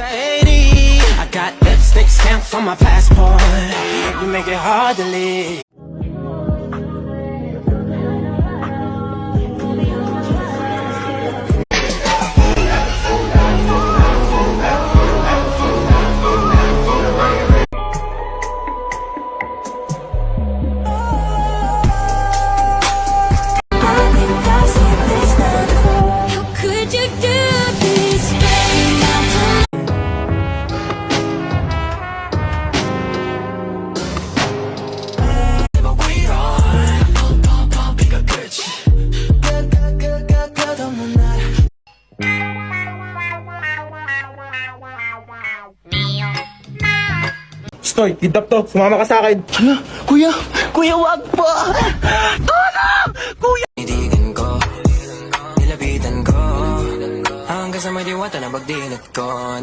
the 80. I got lipstick stamps on my passport. You make it hard to leave. Stoy, kidnap to. Sumama ka sa akin. Hala, kuya, wag po. Tulong! Kuya! Titigan ko, nilapitan ko, hanggang sa may diwata na pagdilat ko.